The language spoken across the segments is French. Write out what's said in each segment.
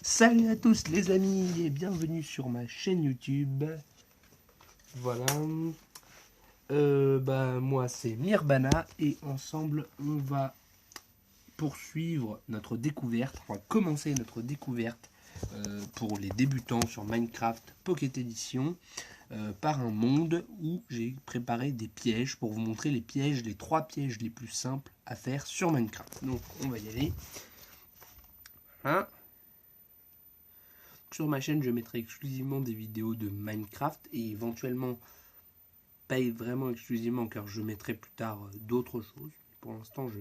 Salut à tous les amis et bienvenue sur ma chaîne YouTube. Voilà. Moi c'est Mirbana et ensemble on va poursuivre notre découverte, on va commencer notre découverte pour les débutants sur Minecraft Pocket Edition par un monde où j'ai préparé des pièges pour vous montrer les pièges, les 3 pièges les plus simples à faire sur Minecraft. Donc on va y aller. Voilà. Sur ma chaîne, je mettrai exclusivement des vidéos de Minecraft et éventuellement, pas vraiment exclusivement car je mettrai plus tard d'autres choses. Pour l'instant, je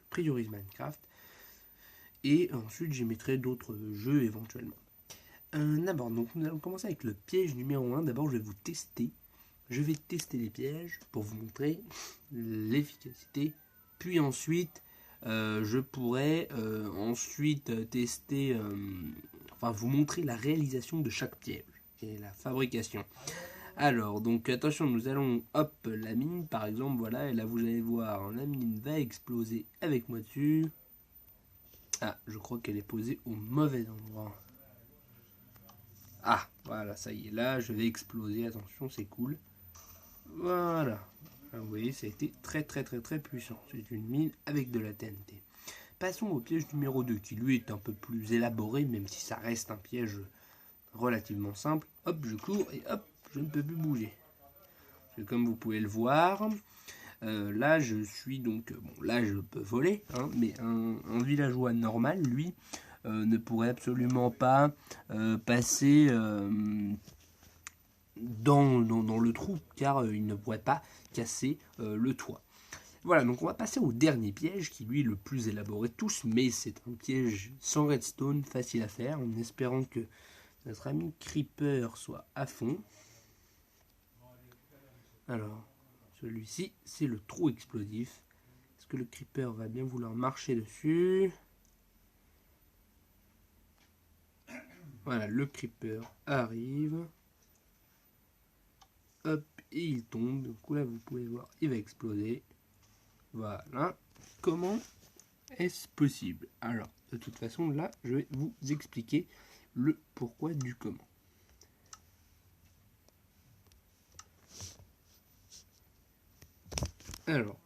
priorise Minecraft et ensuite j'y mettrai d'autres jeux éventuellement. D'abord, donc nous allons commencer avec le piège numéro 1. D'abord, je vais vous tester. Je vais tester les pièges pour vous montrer l'efficacité. Puis ensuite, je pourrai ensuite tester, enfin vous montrer la réalisation de chaque piège et la fabrication. Alors, donc attention, nous allons, hop, la mine par exemple, voilà, et là vous allez voir, la mine va exploser avec moi dessus. Ah, je crois qu'elle est posée au mauvais endroit. Ah, voilà, ça y est, là je vais exploser, attention, c'est cool. Voilà. Vous voyez, ça a été très puissant. C'est une mine avec de la TNT. Passons au piège numéro 2, qui lui est un peu plus élaboré, même si ça reste un piège relativement simple. Hop, je cours et hop, je ne peux plus bouger. Parce que comme vous pouvez le voir, là je suis donc... Bon, là je peux voler, hein, mais un villageois normal, lui, ne pourrait absolument pas passer... dans le trou, car il ne pourrait pas casser le toit. Voilà, donc on va passer au dernier piège, qui lui est le plus élaboré de tous, mais c'est un piège sans redstone, facile à faire, en espérant que notre ami Creeper soit à fond. Alors, celui-ci, c'est le trou explosif. Est-ce que le Creeper va bien vouloir marcher dessus? Voilà, le Creeper arrive. Hop, et il tombe. Donc là, vous pouvez voir, il va exploser. Voilà. Comment est-ce possible? Alors, de toute façon, là, je vais vous expliquer le pourquoi du comment. Alors,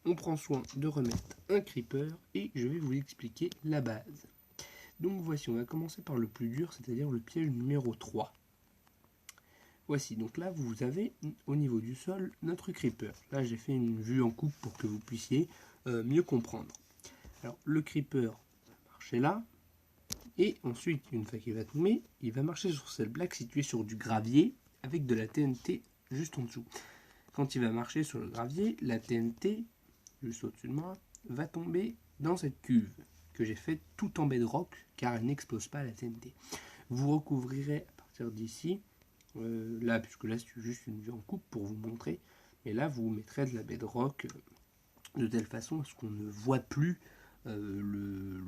on prend soin de remettre un creeper et je vais vous expliquer la base. Donc voici, on va commencer par le plus dur, c'est-à-dire le piège numéro 3. Voici, donc là vous avez au niveau du sol notre creeper. Là j'ai fait une vue en coupe pour que vous puissiez mieux comprendre. Alors le creeper va marcher là, et ensuite une fois qu'il va tomber, il va marcher sur cette plaque située sur du gravier avec de la TNT juste en dessous. Quand il va marcher sur le gravier, la TNT, juste au-dessus de moi, va tomber dans cette cuve que j'ai faite tout en bedrock car elle n'explose pas la TNT. Vous recouvrirez à partir d'ici, là, puisque là c'est juste une vue en coupe pour vous montrer, mais là vous mettrez de la bedrock de telle façon à ce qu'on ne voit plus de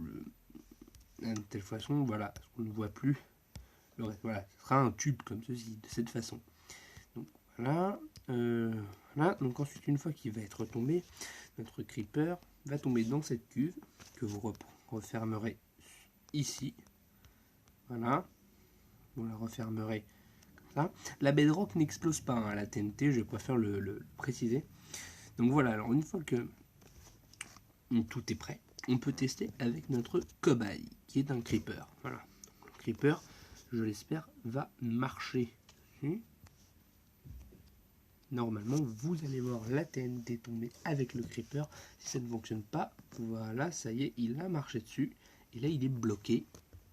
telle façon, voilà, à ce qu'on ne voit plus le reste. Voilà, ce sera un tube comme ceci, de cette façon. Donc voilà, voilà. Donc ensuite, une fois qu'il va être tombé, notre creeper va tomber dans cette cuve que vous refermerez ici. Voilà, vous la refermerez comme ça. La bedrock n'explose pas, hein, la TNT, je préfère le préciser. Donc voilà, alors une fois que tout est prêt, on peut tester avec notre cobaye, qui est un creeper. Voilà, donc, le creeper, je l'espère, va marcher dessus. Normalement, vous allez voir la TNT tomber avec le creeper. Si ça ne fonctionne pas, voilà, ça y est, il a marché dessus. Et là, il est bloqué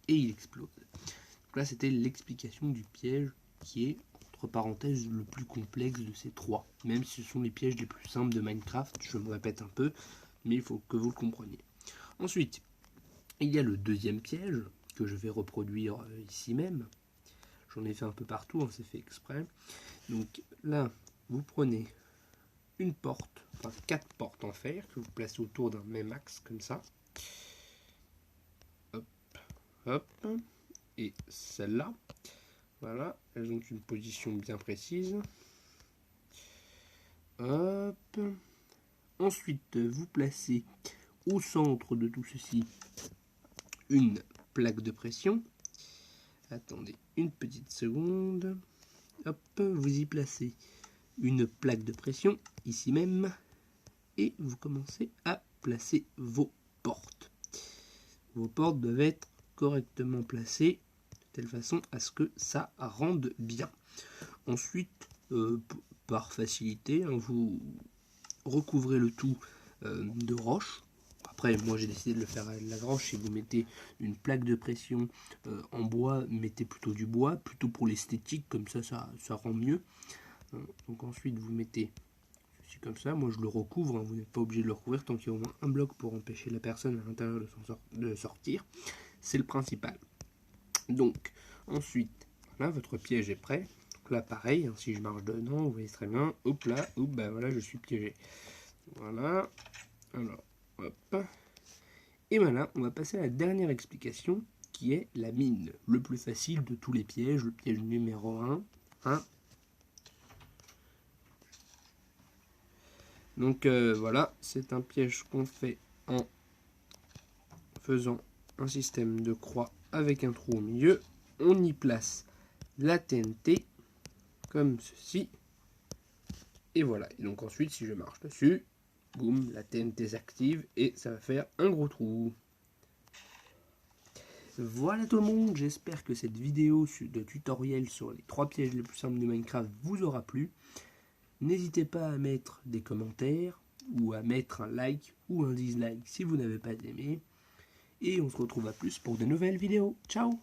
et il explose. Donc là, c'était l'explication du piège qui est, entre parenthèses, le plus complexe de ces 3. Même si ce sont les pièges les plus simples de Minecraft, je me répète un peu, mais il faut que vous le compreniez. Ensuite, il y a le deuxième piège que je vais reproduire ici même. J'en ai fait un peu partout, on s'est fait exprès. Donc là, vous prenez une porte, enfin 4 portes en fer que vous placez autour d'un même axe comme ça. Hop, hop. Et celle-là, voilà, elles ont une position bien précise. Hop. Ensuite, vous placez au centre de tout ceci une plaque de pression. Attendez une petite seconde. Hop, vous y placez une plaque de pression, ici même, et vous commencez à placer vos portes. Vos portes doivent être correctement placées, de telle façon à ce que ça rende bien. Ensuite, par facilité, vous recouvrez le tout de roche. Après, moi j'ai décidé de le faire à la roche. Si vous mettez une plaque de pression en bois, mettez plutôt du bois, plutôt pour l'esthétique, comme ça rend mieux. Donc ensuite vous mettez ceci comme ça, moi je le recouvre, vous n'êtes pas obligé de le recouvrir tant qu'il y a au moins un bloc pour empêcher la personne à l'intérieur de sortir. C'est le principal. Donc ensuite, là votre piège est prêt. Donc là pareil, si je marche dedans, vous voyez très bien, hop là, hop, ben voilà, je suis piégé. Voilà, alors hop. Et voilà, on va passer à la dernière explication qui est la mine. Le plus facile de tous les pièges, le piège numéro 1. Donc voilà, c'est un piège qu'on fait en faisant un système de croix avec un trou au milieu. On y place la TNT comme ceci. Et voilà. Et donc ensuite, si je marche dessus, boum, la TNT s'active et ça va faire un gros trou. Voilà tout le monde, j'espère que cette vidéo de tutoriel sur les 3 pièges les plus simples de Minecraft vous aura plu. N'hésitez pas à mettre des commentaires ou à mettre un like ou un dislike si vous n'avez pas aimé. Et on se retrouve à plus pour de nouvelles vidéos. Ciao!